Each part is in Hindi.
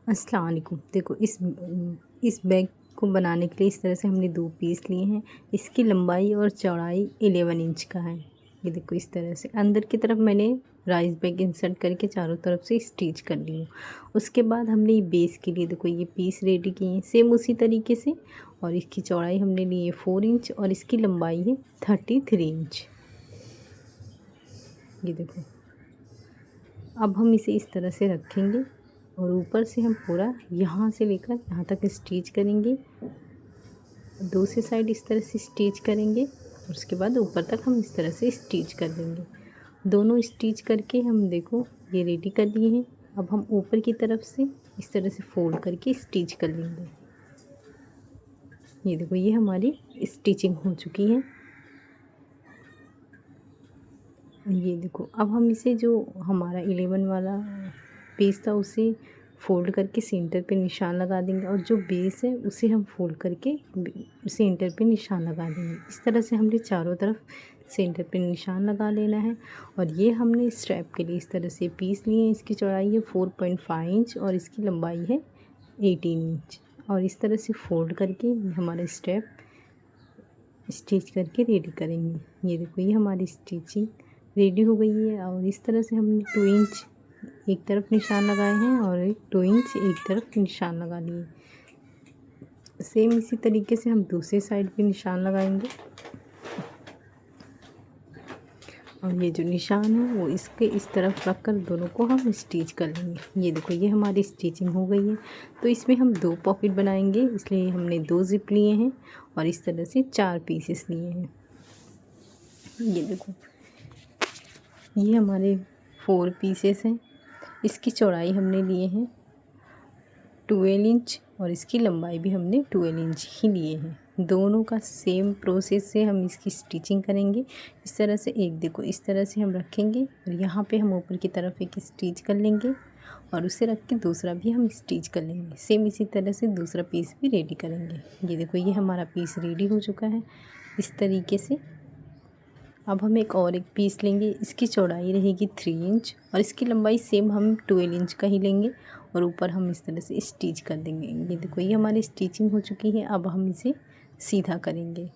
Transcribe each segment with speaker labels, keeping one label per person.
Speaker 1: अस्सलाम वालेकुम। देखो इस बैग को बनाने के लिए इस तरह से हमने 2 पीस लिए हैं। इसकी लंबाई और चौड़ाई 11 इंच का है। ये देखो इस तरह से अंदर की तरफ मैंने राइस बैग इंसर्ट करके चारों तरफ से स्टिच कर ली हूँ। उसके बाद हमने ये बेस के लिए देखो ये पीस रेडी किए हैं सेम उसी तरीके से। और इसकी चौड़ाई हमने ली है 4 इंच और इसकी लंबाई है 33 इंच। ये देखो अब हम इसे इस तरह से रखेंगे और ऊपर से हम पूरा यहाँ से लेकर यहाँ तक स्टिच करेंगे। दूसरी साइड इस तरह से स्टिच करेंगे और उसके बाद ऊपर तक हम इस तरह से स्टिच कर देंगे। दोनों स्टिच करके हम देखो ये रेडी कर लिए हैं। अब हम ऊपर की तरफ से इस तरह से फोल्ड करके स्टिच कर लेंगे। ये देखो ये हमारी स्टिचिंग हो चुकी है। ये देखो अब हम इसे जो हमारा 11 वाला पीस था उसे फ़ोल्ड करके सेंटर पे निशान लगा देंगे और जो बेस है उसे हम फ़ोल्ड करके सेंटर पे निशान लगा देंगे। इस तरह से हमने चारों तरफ सेंटर पे निशान लगा लेना है। और ये हमने स्ट्रैप के लिए इस तरह से पीस लिए हैं। इसकी चौड़ाई है 4.5 इंच और इसकी लंबाई है 18 इंच। और इस तरह से फ़ोल्ड करके हमारा स्ट्रैप स्टिच करके रेडी करेंगे। ये देखो ये हमारी स्टिचिंग रेडी हो गई है। और इस तरह से हमने 2 इंच एक तरफ निशान लगाए हैं और 2 इंच एक तरफ निशान लगा लिए। सेम इसी तरीके से हम दूसरी साइड पे निशान लगाएंगे और ये जो निशान है वो इसके इस तरफ रख कर दोनों को हम स्टिच कर लेंगे। ये देखो ये हमारी स्टिचिंग हो गई है। तो इसमें हम 2 पॉकेट बनाएंगे इसलिए हमने 2 ज़िप लिए हैं और इस तरह से 4 पीसेस लिए हैं। ये देखो ये हमारे 4 पीसेस हैं। इसकी चौड़ाई हमने लिए हैं 12 इंच और इसकी लंबाई भी हमने 12 इंच ही लिए हैं। दोनों का सेम प्रोसेस से हम इसकी स्टिचिंग करेंगे। इस तरह से एक देखो इस तरह से हम रखेंगे और यहाँ पे हम ऊपर की तरफ एक स्टिच कर लेंगे और उसे रख के दूसरा भी हम स्टिच कर लेंगे। सेम इसी तरह से दूसरा पीस भी रेडी करेंगे। ये देखो ये हमारा पीस रेडी हो चुका है इस तरीके से। अब हम एक पीस लेंगे। इसकी चौड़ाई रहेगी 3 इंच और इसकी लंबाई सेम हम 12 इंच का ही लेंगे और ऊपर हम इस तरह से स्टिच कर देंगे। ये देखो ये हमारी स्टिचिंग हो चुकी है। अब हम इसे सीधा करेंगे।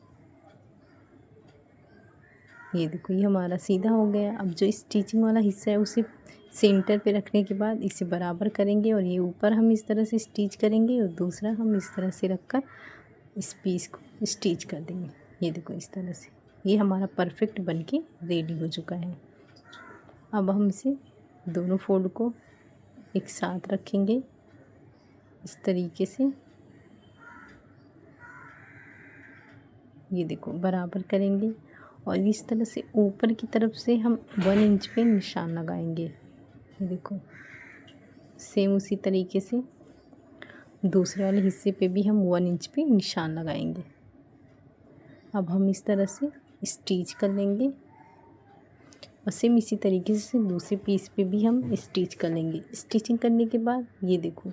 Speaker 1: ये देखो ये हमारा सीधा हो गया। अब जो स्टिचिंग वाला हिस्सा है उसे सेंटर पे रखने के बाद इसे बराबर करेंगे और ये ऊपर हम इस तरह से स्टिच करेंगे और दूसरा हम इस तरह से रखकर इस पीस को स्टिच कर देंगे। ये देखो इस तरह से ये हमारा परफेक्ट बनके रेडी हो चुका है। अब हम इसे दोनों फोल्ड को एक साथ रखेंगे इस तरीके से। ये देखो बराबर करेंगे और इस तरह से ऊपर की तरफ से हम 1 इंच पे निशान लगाएंगे। ये देखो सेम उसी तरीके से दूसरे वाले हिस्से पे भी हम 1 इंच पे निशान लगाएंगे। अब हम इस तरह से स्टिच कर लेंगे और सेम इसी तरीके से दूसरे पीस पे भी हम स्टिच कर लेंगे। स्टिचिंग करने के बाद ये देखो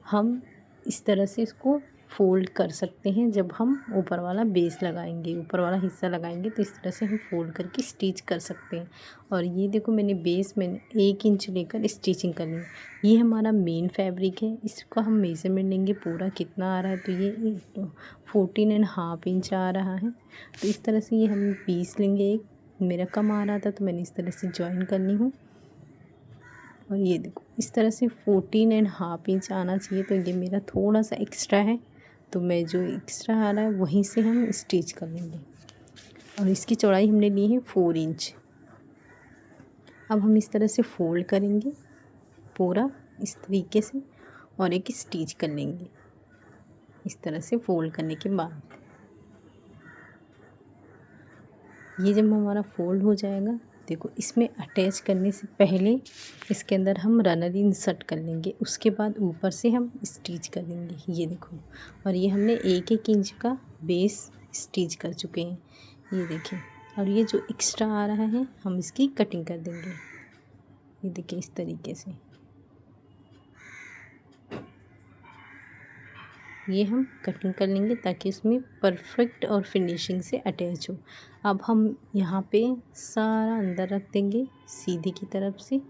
Speaker 1: हम इस तरह से इसको फ़ोल्ड कर सकते हैं। जब हम ऊपर वाला बेस लगाएंगे ऊपर वाला हिस्सा लगाएंगे तो इस तरह से हम फ़ोल्ड करके स्टिच कर सकते हैं। और ये देखो मैंने 1 इंच लेकर स्टिचिंग कर ली। ये हमारा मेन फैब्रिक है। इसका हम मेज़रमेंट लेंगे पूरा कितना आ रहा है तो ये 14.5 इंच आ रहा है। तो इस तरह से ये हम पीस लेंगे। एक मेरा कम आ रहा था तो मैंने इस तरह से जॉइन करनी हूँ। और ये देखो इस तरह से 14.5 इंच आना चाहिए। तो ये मेरा थोड़ा सा एक्स्ट्रा है तो मैं जो एक्स्ट्रा आ रहा है वहीं से हम स्टिच कर लेंगे। और इसकी चौड़ाई हमने ली है 4 इंच। अब हम इस तरह से फोल्ड करेंगे पूरा इस तरीके से और एक स्टिच कर लेंगे। इस तरह से फोल्ड करने के बाद ये जब हमारा फोल्ड हो जाएगा देखो इसमें अटैच करने से पहले इसके अंदर हम रनर इंसर्ट कर लेंगे। उसके बाद ऊपर से हम स्टिच करेंगे। ये देखो और ये हमने 1 इंच का बेस स्टिच कर चुके हैं। ये देखिए और ये जो एक्स्ट्रा आ रहा है हम इसकी कटिंग कर देंगे। ये देखिए इस तरीके से ये हम कटिंग कर लेंगे ताकि इसमें परफेक्ट और फिनिशिंग से अटैच हो। अब हम यहाँ पे सारा अंदर रख देंगे सीधी की तरफ से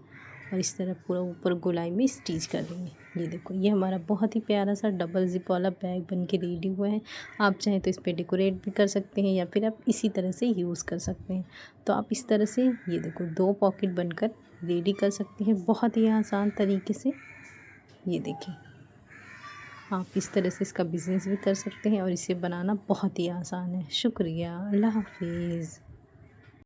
Speaker 1: और इस तरह पूरा ऊपर गोलाई में स्टिच कर देंगे। ये देखो, ये हमारा बहुत ही प्यारा सा डबल ज़िप वाला बैग बन के रेडी हुआ है। आप चाहें तो इस पे डेकोरेट भी कर सकते हैं या फिर आप इसी तरह से यूज़ कर सकते हैं। तो आप इस तरह से ये देखो 2 पॉकेट बनकर रेडी कर सकते हैं बहुत ही आसान तरीके से। ये देखिए, आप इस तरह से इसका बिज़नेस भी कर सकते हैं और इसे बनाना बहुत ही आसान है। शुक्रिया, अल्लाह हाफ़िज़।